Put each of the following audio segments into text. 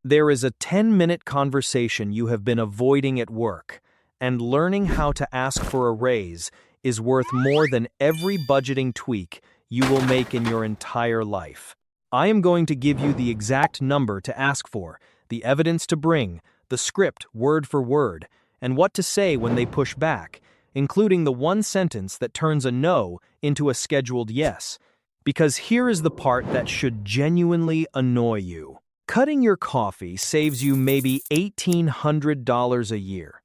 There is a 10-minute conversation you have been avoiding at work, and learning how to ask for a raise is worth more than every budgeting tweak you will make in your entire life. I am going to give you the exact number to ask for, the evidence to bring, the script word for word, and what to say when they push back, including the one sentence that turns a no into a scheduled yes. Because here is the part that should genuinely annoy you. Cutting your coffee saves you maybe $1,800 a year.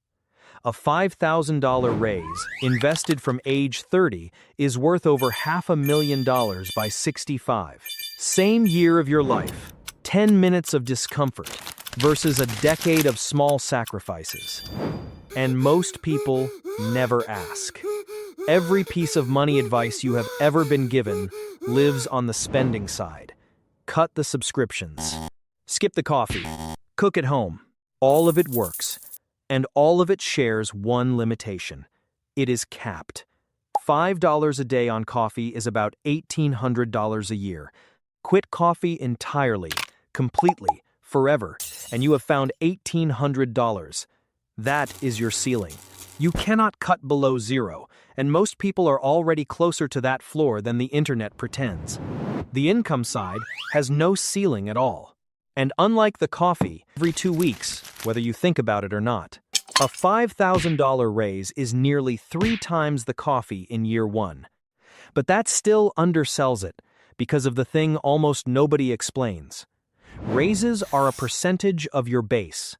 A $5,000 raise, invested from age 30, is worth over $500,000 by 65. Same year of your life, 10 minutes of discomfort versus a decade of small sacrifices. And most people never ask. Every piece of money advice you have ever been given lives on the spending side. Cut the subscriptions. Skip the coffee. Cook at home. All of it works. And all of it shares one limitation. It is capped. $5 a day on coffee is about $1,800 a year. Quit coffee entirely, completely, forever, and you have found $1,800. That is your ceiling. You cannot cut below zero, and most people are already closer to that floor than the internet pretends. The income side has no ceiling at all. And unlike the coffee, every 2 weeks, whether you think about it or not, a $5,000 raise is nearly 3 times the coffee in year 1. But that still undersells it because of the thing almost nobody explains. Raises are a percentage of your base.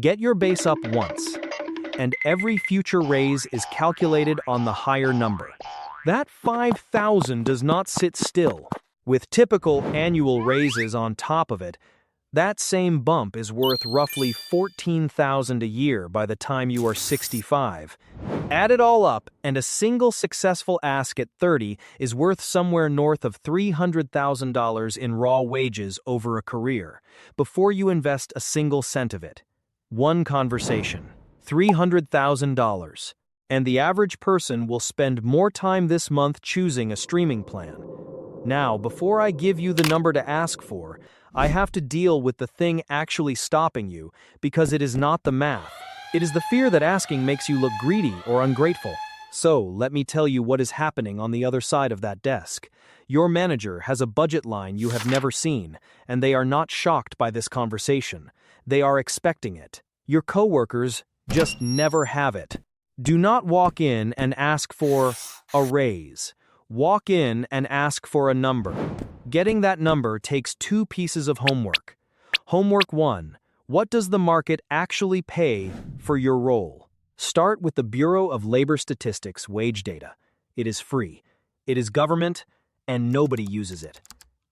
Get your base up once, and every future raise is calculated on the higher number. That $5,000 does not sit still. With typical annual raises on top of it, that same bump is worth roughly $14,000 a year by the time you are 65. Add it all up, and a single successful ask at 30 is worth somewhere north of $300,000 in raw wages over a career, before you invest a single cent of it. One conversation, $300,000. And the average person will spend more time this month choosing a streaming plan. Now, before I give you the number to ask for, I have to deal with the thing actually stopping you, because it is not the math. It is the fear that asking makes you look greedy or ungrateful. So, let me tell you what is happening on the other side of that desk. Your manager has a budget line you have never seen, and they are not shocked by this conversation. They are expecting it. Your coworkers just never have it. Do not walk in and ask for a raise. Walk in and ask for a number. Getting that number takes 2 pieces of homework. Homework 1. What does the market actually pay for your role? Start with the Bureau of Labor Statistics wage data. It is free. It is government, and nobody uses it.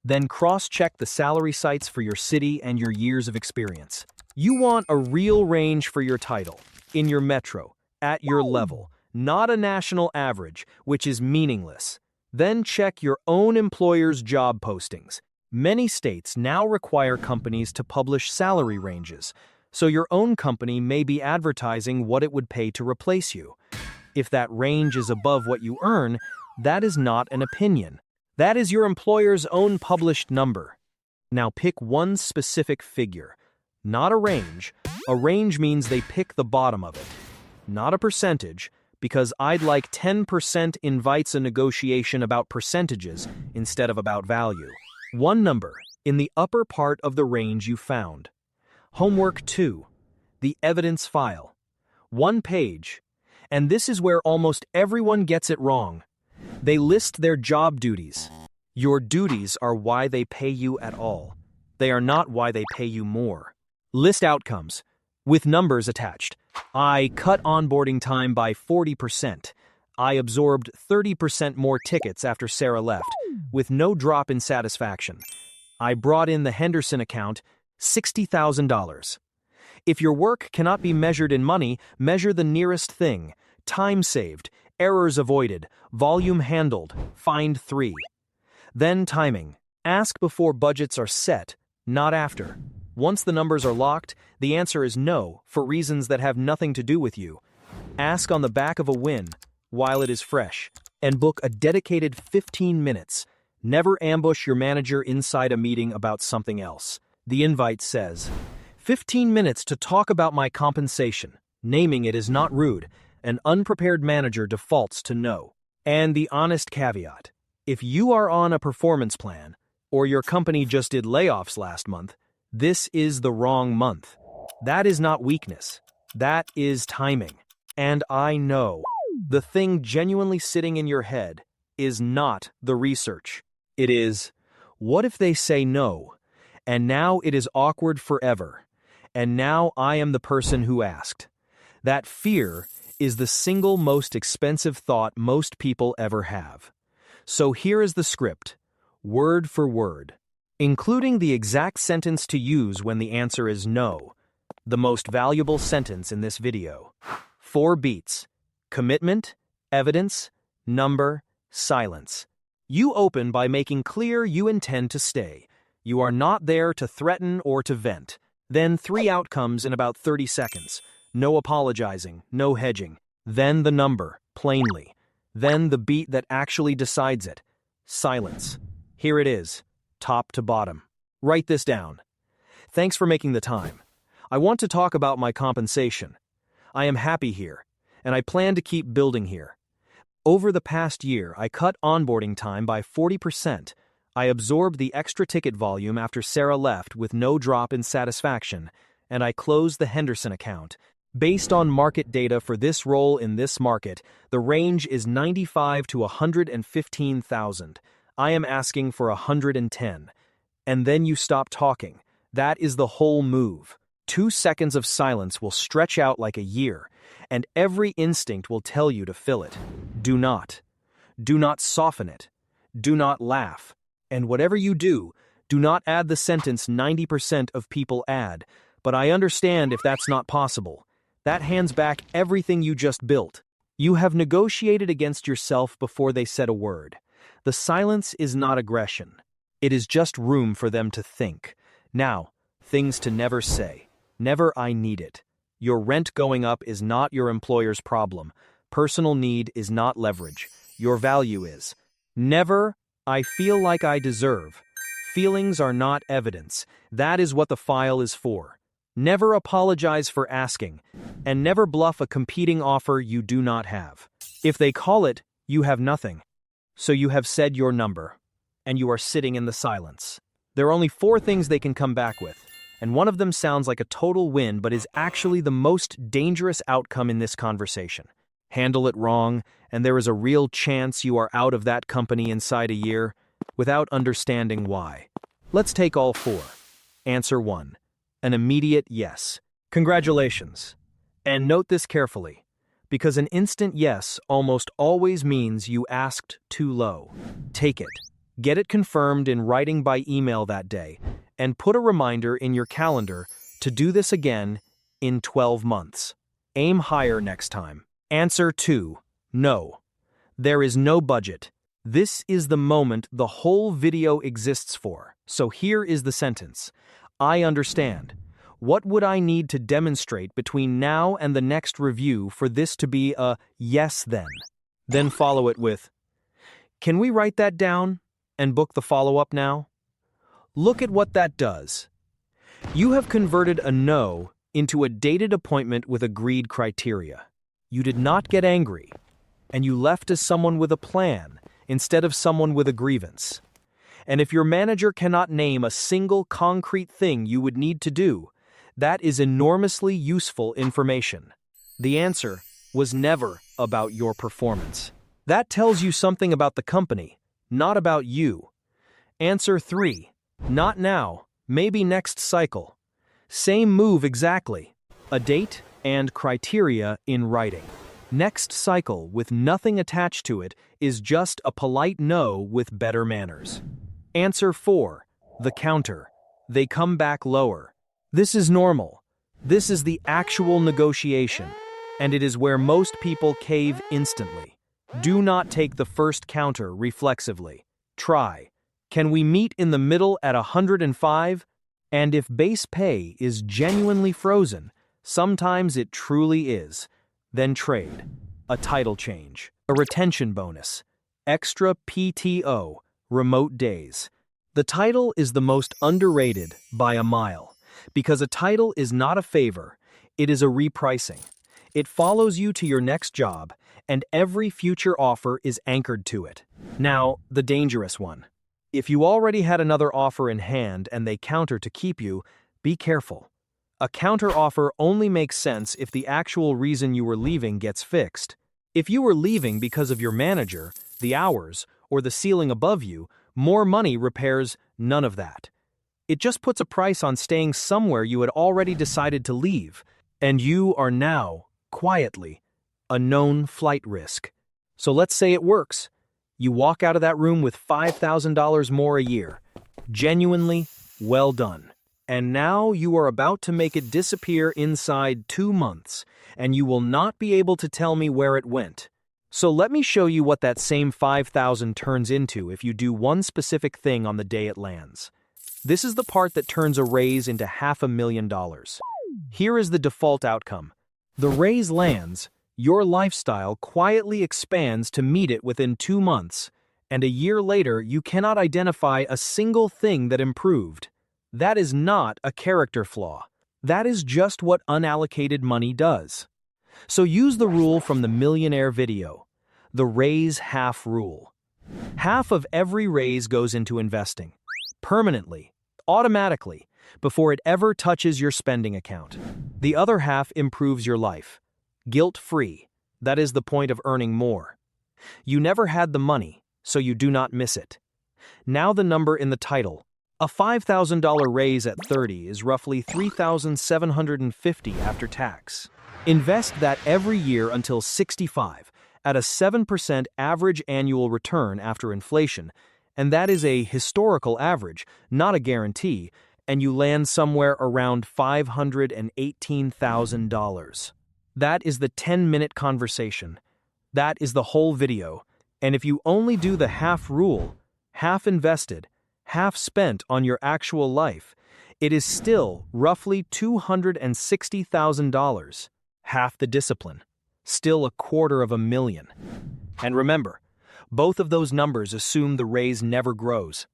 Then cross-check the salary sites for your city and your years of experience. You want a real range for your title, in your metro, at your level, not a national average, which is meaningless. Then check your own employer's job postings. Many states now require companies to publish salary ranges, so your own company may be advertising what it would pay to replace you. If that range is above what you earn, that is not an opinion. That is your employer's own published number. Now pick one specific figure, not a range. A range means they pick the bottom of it, not a percentage, because I'd like 10% invites a negotiation about percentages instead of about value. One number in the upper part of the range you found. Homework 2. The evidence file. 1 page. And this is where almost everyone gets it wrong. They list their job duties. Your duties are why they pay you at all. They are not why they pay you more. List outcomes, with numbers attached. I cut onboarding time by 40%. I absorbed 30% more tickets after Sarah left, with no drop in satisfaction. I brought in the Henderson account, $60,000. If your work cannot be measured in money, measure the nearest thing. Time saved, errors avoided, volume handled, find 3. Then timing. Ask before budgets are set, not after. Once the numbers are locked, the answer is no, for reasons that have nothing to do with you. Ask on the back of a win, while it is fresh, and book a dedicated 15 minutes. Never ambush your manager inside a meeting about something else. The invite says, 15 minutes to talk about my compensation. Naming it is not rude. An unprepared manager defaults to no. And the honest caveat: if you are on a performance plan, or your company just did layoffs last month, this is the wrong month. That is not weakness. That is timing. And I know the thing genuinely sitting in your head is not the research. It is, what if they say no? And now it is awkward forever. And now I am the person who asked. That fear is the single most expensive thought most people ever have. So here is the script, word for word, including the exact sentence to use when the answer is no. The most valuable sentence in this video. 4 beats: commitment, evidence, number, silence. You open by making clear you intend to stay. You are not there to threaten or to vent. Then 3 outcomes in about 30 seconds. No apologizing, no hedging. Then the number, plainly. Then the beat that actually decides it. Silence. Here it is, top to bottom. Write this down. Thanks for making the time. I want to talk about my compensation. I am happy here, and I plan to keep building here. Over the past year, I cut onboarding time by 40%. I absorbed the extra ticket volume after Sarah left with no drop in satisfaction, and I closed the Henderson account. Based on market data for this role in this market, the range is 95 to 115,000. I am asking for 110. And then you stop talking. That is the whole move. 2 seconds of silence will stretch out like a year, and every instinct will tell you to fill it. Do not. Do not soften it. Do not laugh. And whatever you do, do not add the sentence 90% of people add. But I understand if that's not possible. That hands back everything you just built. You have negotiated against yourself before they said a word. The silence is not aggression. It is just room for them to think. Now, things to never say. Never I need it. Your rent going up is not your employer's problem. Personal need is not leverage. Your value is. Never I feel like I deserve. Feelings are not evidence. That is what the file is for. Never apologize for asking, and never bluff a competing offer you do not have. If they call it, you have nothing. So you have said your number, and you are sitting in the silence. There are only 4 things they can come back with, and one of them sounds like a total win but is actually the most dangerous outcome in this conversation. Handle it wrong, and there is a real chance you are out of that company inside a year without understanding why. Let's take all 4. Answer 1. An immediate yes. Congratulations. And note this carefully, because an instant yes almost always means you asked too low. Take it. Get it confirmed in writing by email that day, and put a reminder in your calendar to do this again in 12 months. Aim higher next time. Answer 2. No. There is no budget. This is the moment the whole video exists for. So here is the sentence. I understand. What would I need to demonstrate between now and the next review for this to be a yes then? Then follow it with, can we write that down and book the follow-up now? Look at what that does. You have converted a no into a dated appointment with agreed criteria. You did not get angry, and you left as someone with a plan instead of someone with a grievance. And if your manager cannot name a single concrete thing you would need to do, that is enormously useful information. The answer was never about your performance. That tells you something about the company, not about you. Answer 3. Not now, maybe next cycle. Same move exactly. A date and criteria in writing. Next cycle with nothing attached to it is just a polite no with better manners. Answer 4. The counter. They come back lower. This is normal. This is the actual negotiation, and it is where most people cave instantly. Do not take the first counter reflexively. Try. Can we meet in the middle at 105? And if base pay is genuinely frozen, sometimes it truly is, then trade. A title change. A retention bonus. Extra PTO. Remote days. The title is the most underrated by a mile. Because a title is not a favor, it is a repricing. It follows you to your next job, and every future offer is anchored to it. Now, the dangerous one. If you already had another offer in hand and they counter to keep you, be careful. A counter offer only makes sense if the actual reason you were leaving gets fixed. If you were leaving because of your manager, the hours, or the ceiling above you, more money repairs none of that. It just puts a price on staying somewhere you had already decided to leave, and you are now, quietly, a known flight risk. So let's say it works. You walk out of that room with $5,000 more a year. Genuinely, well done. And now you are about to make it disappear inside 2 months, and you will not be able to tell me where it went. So let me show you what that same $5,000 turns into if you do one specific thing on the day it lands. This is the part that turns a raise into $500,000. Here is the default outcome. The raise lands, your lifestyle quietly expands to meet it within 2 months, and a year later you cannot identify a single thing that improved. That is not a character flaw. That is just what unallocated money does. So use the rule from the millionaire video, the raise half rule. Half of every raise goes into investing, permanently, automatically, before it ever touches your spending account. The other half improves your life. Guilt-free. That is the point of earning more. You never had the money, so you do not miss it. Now the number in the title. A $5,000 raise at 30 is roughly $3,750 after tax. Invest that every year until 65 at a 7% average annual return after inflation, and that is a historical average, not a guarantee, and you land somewhere around $518,000. That is the 10-minute conversation. That is the whole video. And if you only do the half rule, half invested, half spent on your actual life, it is still roughly $260,000. Half the discipline. Still $250,000. And remember, both of those numbers assume the raise never grows.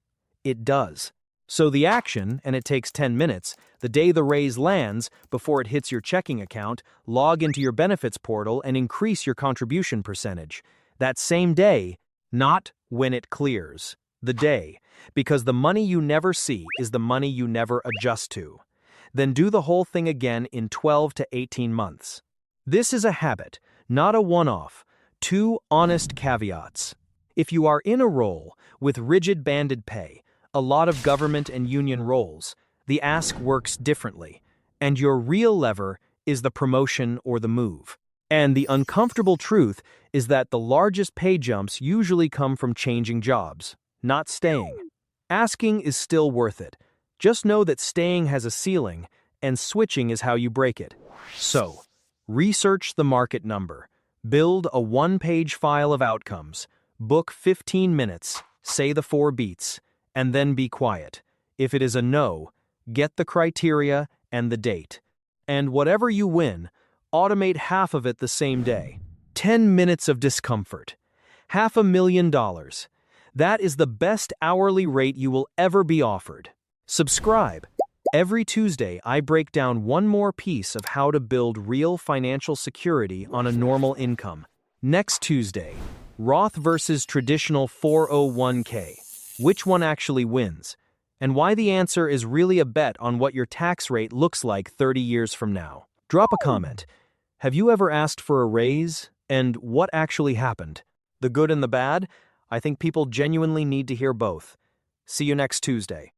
It does. So the action, and it takes 10 minutes, the day the raise lands, before it hits your checking account, log into your benefits portal and increase your contribution percentage. That same day, not when it clears. The day, because the money you never see is the money you never adjust to. Then do the whole thing again in 12 to 18 months. This is a habit, not a one-off. 2 honest caveats. If you are in a role with rigid banded pay, a lot of government and union roles, the ask works differently, and your real lever is the promotion or the move. And the uncomfortable truth is that the largest pay jumps usually come from changing jobs, not staying. Asking is still worth it. Just know that staying has a ceiling, and switching is how you break it. So, research the market number. Build a 1-page file of outcomes. Book 15 minutes, say the 4 beats, and then be quiet. If it is a no, get the criteria and the date. And whatever you win, automate half of it the same day. 10 minutes of discomfort. $500,000. That is the best hourly rate you will ever be offered. Subscribe. Every Tuesday, I break down one more piece of how to build real financial security on a normal income. Next Tuesday, Roth versus traditional 401k. Which one actually wins? And why the answer is really a bet on what your tax rate looks like 30 years from now. Drop a comment. Have you ever asked for a raise? And what actually happened? The good and the bad? I think people genuinely need to hear both. See you next Tuesday.